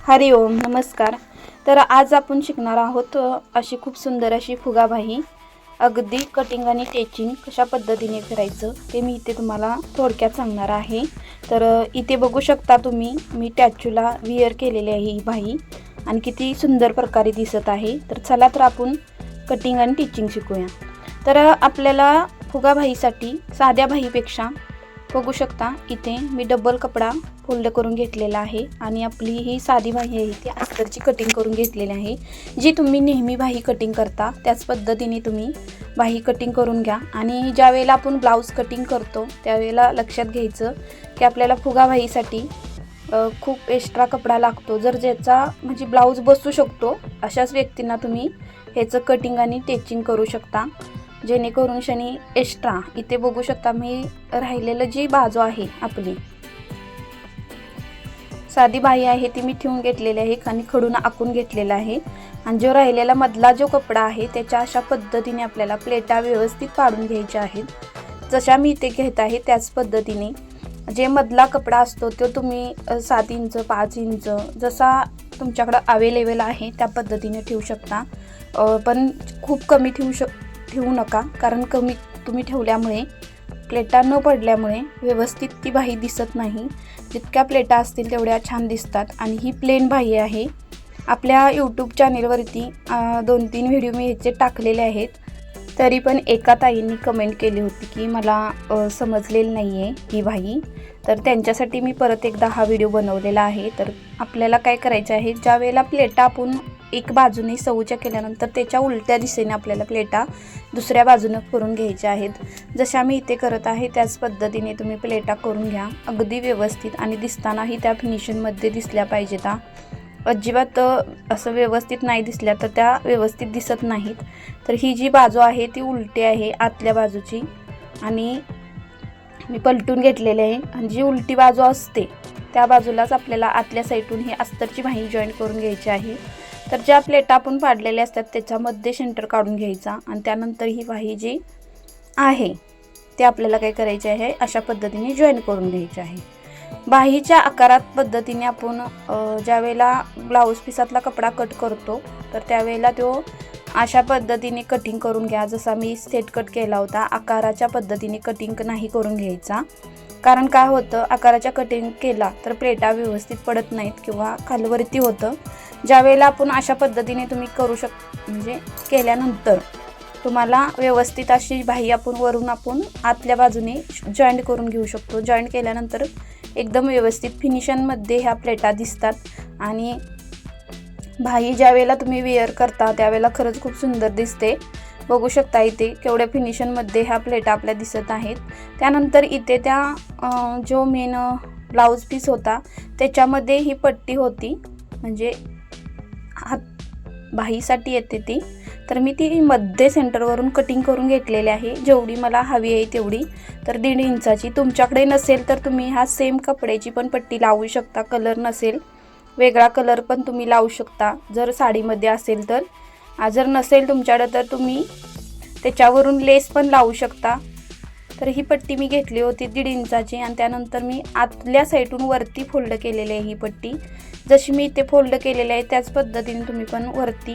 हरि ओम नमस्कार। तर आज आपण शिकणार आहोत अशी खूप सुंदर अशी फुगाबाई अगदी कटिंग आणि टेचिंग कशा पद्धतीने करायचं ते मी इथे तुम्हाला थोडक्यात सांगणार आहे। तर इथे बघू शकता तुम्ही मी टॅचूला विअर केलेली आहे ही बाई आणि किती सुंदर प्रकारे दिसत आहे। तर चला तर आपण कटिंग आणि टिचिंग शिकूया। तर आपल्याला फुगाबाईसाठी साध्या बाईपेक्षा बघू शकता इथे मी डबल कपडा फोल्ड करून घेतलेला आहे आणि आपली ही साधी बाई आहे ती अस्तरची कटिंग करून घेतलेली आहे। जी तुम्ही नेहमी बाई कटिंग करता त्याच पद्धतीने तुम्ही बाई कटिंग करून घ्या। आणि ज्या वेळेला आपण ब्लाउज कटिंग करतो त्यावेळेला लक्षात घ्यायचं की आपल्याला फुगाबाईसाठी खूप एक्स्ट्रा कपडा लागतो। जर ज्याचा म्हणजे ब्लाउज बसू शकतो अशाच व्यक्तींना तुम्ही ह्याचं कटिंग आणि टेचिंग करू शकता, जेणेकरून शनी एक्स्ट्रा इथे बघू शकता मी राहिलेलं जी बाजू आहे आपली साधी बाई आहे ती मी ठेवून घेतलेली आहे आणि खडून आखून घेतलेला आहे। आणि जो राहिलेला मधला जो कपडा आहे त्याच्या अशा पद्धतीने आपल्याला प्लेटा व्यवस्थित काढून घ्यायच्या आहेत। जशा मी इथे घेत आहे त्याच पद्धतीने जे मधला कपडा असतो तो तुम्ही 7 इंच 5 इंच जसा तुमच्याकडे अवेलेबल आहे त्या पद्धतीने ठेवू शकता, पण खूप कमी ठेवू नका, कारण कमी तुम्ही ठेवल्यामुळे प्लेटा न पडल्यामुळे व्यवस्थित ती बाई दिसत नाही। जितक्या प्लेटा असतील तेवढ्या छान दिसतात। आणि ही प्लेन बाई आहे। आपल्या यूट्यूब चॅनेलवरती 2-3 व्हिडिओ मी ह्याचे टाकलेले आहेत, तरी पण एका ताईंनी कमेंट केली होती की मला समजलेलं नाही आहे ही बाई, तर त्यांच्यासाठी मी परत एकदा हा व्हिडिओ बनवलेला आहे। तर आपल्याला काय करायचं आहे, ज्या वेळेला प्लेटा आपण एक बाजूने सऊच्या केल्यानंतर त्याच्या उलट्या दिशेने आपल्याला प्लेटा दुसऱ्या बाजूने करून घ्यायच्या आहेत। जशा मी इथे करत आहे त्याच पद्धतीने तुम्ही प्लेटा करून घ्या अगदी व्यवस्थित, आणि दिसतानाही त्या फिनिशिंगमध्ये दिसल्या पाहिजेत। अजिबात असं व्यवस्थित नाही दिसल्या तर त्या व्यवस्थित दिसत नाहीत। तर ही जी बाजू आहे ती उलटी आहे आतल्या बाजूची आणि मी पलटून घेतलेले आहे, आणि जी उलटी बाजू असते त्या बाजूलाच आपल्याला आतल्या साईडून ही अस्तरची बाई जॉईंट करून घ्यायची आहे। तर ज्या प्लेटा आपण पाडलेल्या असतात त्याच्यामध्ये सेंटर काढून घ्यायचा आणि त्यानंतर ही बाई जी आहे ते आपल्याला काय करायचे आहे अशा पद्धतीने जॉईन करून घ्यायची आहे। बाहीच्या आकारात पद्धतीने आपण ज्या वेळेला ब्लाऊज पीसातला कपडा कट करतो तर त्यावेळेला तो अशा पद्धतीने कटिंग करून घ्या। जसा मी सेट कट केला होता आकाराच्या पद्धतीने कटिंग नाही करून घ्यायचा, कारण काय होतं आकाराच्या कटिंग केला तर प्लेटा व्यवस्थित पडत नाहीत किंवा खालवरती होतं। ज्या वेळेला आपण अशा पद्धतीने तुम्ही करू म्हणजे केल्यानंतर तुम्हाला व्यवस्थित अशी बाई आपण वरून आपण आतल्या बाजूने जॉईंट करून घेऊ शकतो। जॉईंट केल्यानंतर एकदम व्यवस्थित फिनिशिंगमध्ये ह्या प्लेटा दिसतात। आणि बाई ज्या वेळेला तुम्ही वेअर करता त्यावेळेला खरंच खूप सुंदर दिसते। बघू शकता इथे केवढ्या फिनिशिंगमध्ये ह्या प्लेटा आपल्या दिसत आहेत। त्यानंतर इथे त्या जो मेन ब्लाऊज पीस होता त्याच्यामध्ये ही पट्टी होती, म्हणजे हात बाईसाठी येते ती, तर मी ती मध्ये सेंटरवरून कटिंग करून घेतलेली आहे जेवढी मला हवी आहे तेवढी। तर 1.5 इंचाची तुमच्याकडे नसेल तर तुम्ही हा सेम कपड्याची पण पट्टी लावू शकता, कलर नसेल वेगळा कलर पण तुम्ही लावू शकता जर साडीमध्ये असेल तर। जर नसेल तुमच्याकडे तर तुम्ही त्याच्यावरून लेस पण लावू शकता। तर ही पट्टी मी घेतली होती 1.5 इंचाची आणि त्यानंतर मी आतल्या साईडून वरती फोल्ड केलेली आहे ही पट्टी। जशी मी इथे फोल्ड केलेली आहे त्याच पद्धतीने तुम्ही पण वरती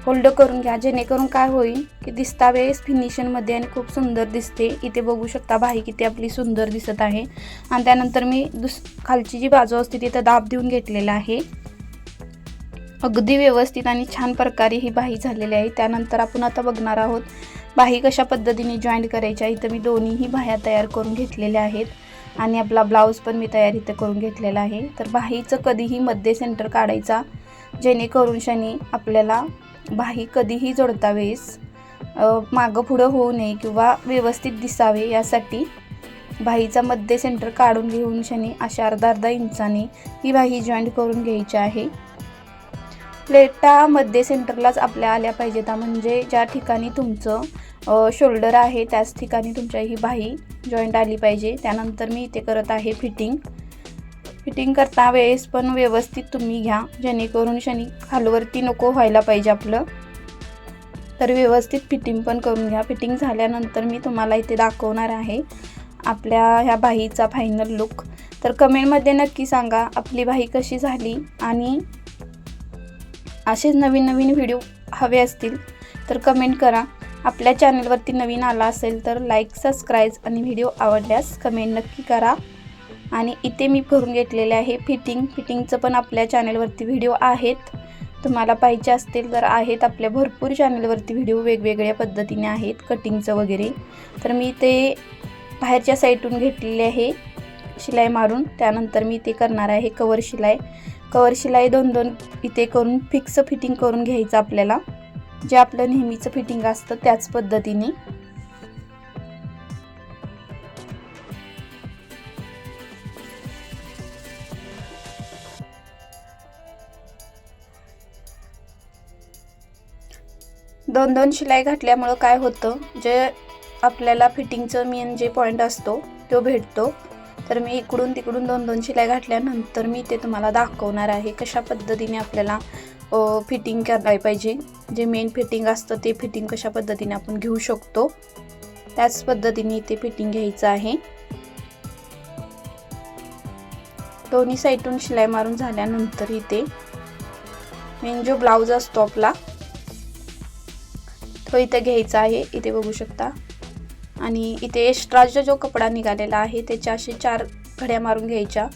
फोल्ड करून घ्या, जेणेकरून काय होईल की दिसता वेळेस फिनिशिंगमध्ये आणि खूप सुंदर दिसते। इथे बघू शकता बाई किती आपली सुंदर दिसत आहे। आणि त्यानंतर मी खालची जी बाजू असते तिथं दाब देऊन घेतलेला आहे। अगदी व्यवस्थित आणि छान प्रकारे ही बाई झालेली आहे। त्यानंतर आपण आता बघणार आहोत बाई कशा पद्धतीने जॉईंट करायच्या। इथं मी दोन्हीही बाह्या तयार करून घेतलेल्या आहेत आणि आपला ब्लाऊज पण मी तयार इथं करून घेतलेला आहे। तर बाईचं कधीही मध्ये सेंटर काढायचा, जेणेकरून शनी आपल्याला बाई कधीही जोडता वेळेस मागं पुढं होऊ नये किंवा व्यवस्थित दिसावे यासाठी बाईचा मध्ये सेंटर काढून घेऊन शनी अशा अर्धा इंचाने ही बाई जॉईंट करून घ्यायची आहे। प्लेटा मध्ये सेंटरलाच आपल्या आल्या पाहिजेत, म्हणजे ज्या ठिकाणी तुमचं शोल्डर आहे त्याच ठिकाणी तुमच्या ही बाई जॉईंट आली पाहिजे। त्यानंतर मी इथे करत आहे फिटिंग करता वेळेस पण व्यवस्थित तुम्ही घ्या, जेणेकरून शनी खालवरती नको व्हायला पाहिजे आपलं। तर व्यवस्थित फिटिंग पण करून घ्या। फिटिंग झाल्यानंतर मी तुम्हाला इथे दाखवणार आहे आपल्या ह्या बाईचा फायनल लुक। तर कमेंटमध्ये नक्की सांगा आपली बाही कशी झाली, आणि असेच नवीन नवीन व्हिडिओ हवे असतील तर कमेंट करा. आपल्या चॅनलवरती नवीन आला असेल तर लाईक, सबस्क्राईब आणि व्हिडिओ आवडल्यास कमेंट नक्की करा. आणि इथे मी करून घेतलेले आहे फिटिंगचं पण आपल्या चॅनलवरती व्हिडिओ आहेत. तुम्हाला पाहिजे असतील तर आहेत, आपल्या भरपूर चॅनलवरती व्हिडिओ वेगवेगळ्या पद्धतीने आहेत कटिंगचं वगैरे. तर मी ते बाहेरच्या साईडून घेतलेले आहे शिलाई मारून. त्यानंतर मी ते करणार आहे कवर शिलाई 2-2 इथे करून फिक्स फिटिंग करून घ्यायचं आपल्याला, जे आपलं नेहमीचं फिटिंग असतं त्याच पद्धतीने. दोन शिलाई घातल्यामुळं काय होतं, जे आपल्याला फिटिंगचं मेन जे पॉईंट असतो तो भेटतो. तर मी इकडून तिकडून 2-2 शिलाई घातल्यानंतर मी ते तुम्हाला दाखवणार आहे कशा पद्धतीने आपल्याला फिटिंग करायला पाहिजे. जे मेन फिटिंग असतं ते फिटिंग कशा पद्धतीने आपण घेऊ शकतो त्याच पद्धतीने इथे फिटिंग घ्यायचं आहे. दोन्ही साईडून शिलाई मारून झाल्यानंतर इथे मेन जो ब्लाऊज असतो आपला तो इथे घ्यायचा आहे. इथे बघू शकता. आणि इथे एक्स्ट्राचा जो कपडा निघालेला आहे त्याच्या असे 4 घड्या मारून घ्यायच्या,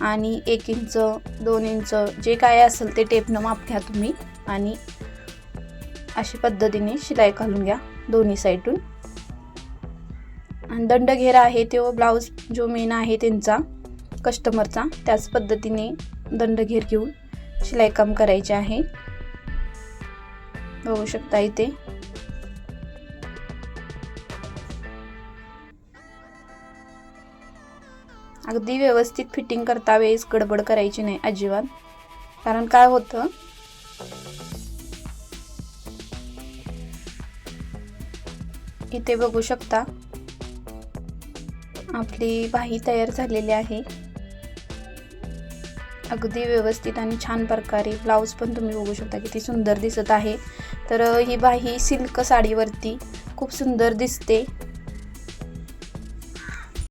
आणि 1 इंच 2 इंच जे काय असेल ते टेपनं माप घ्या तुम्ही, आणि अशा पद्धतीने शिलाई घालून घ्या दोन्ही साईडून. आणि दंडघेर आहे तो ब्लाऊज जो मेन आहे त्यांचा कस्टमरचा, त्याच पद्धतीने दंडघेर घेऊन शिलाई काम करायचे आहे. बघू शकता इथे. अगदी व्यवस्थित फिटिंग करता वेळेस गडबड करायची नाही अजिबात. कारण काय होतं, इथे बघू शकता आपली बाही तयार झालेली आहे अगदी व्यवस्थित आणि छान प्रकारे. ब्लाऊज पण तुम्ही बघू शकता किती सुंदर दिसत आहे. तर ही बाही सिल्क साडीवरती खूप सुंदर दिसते.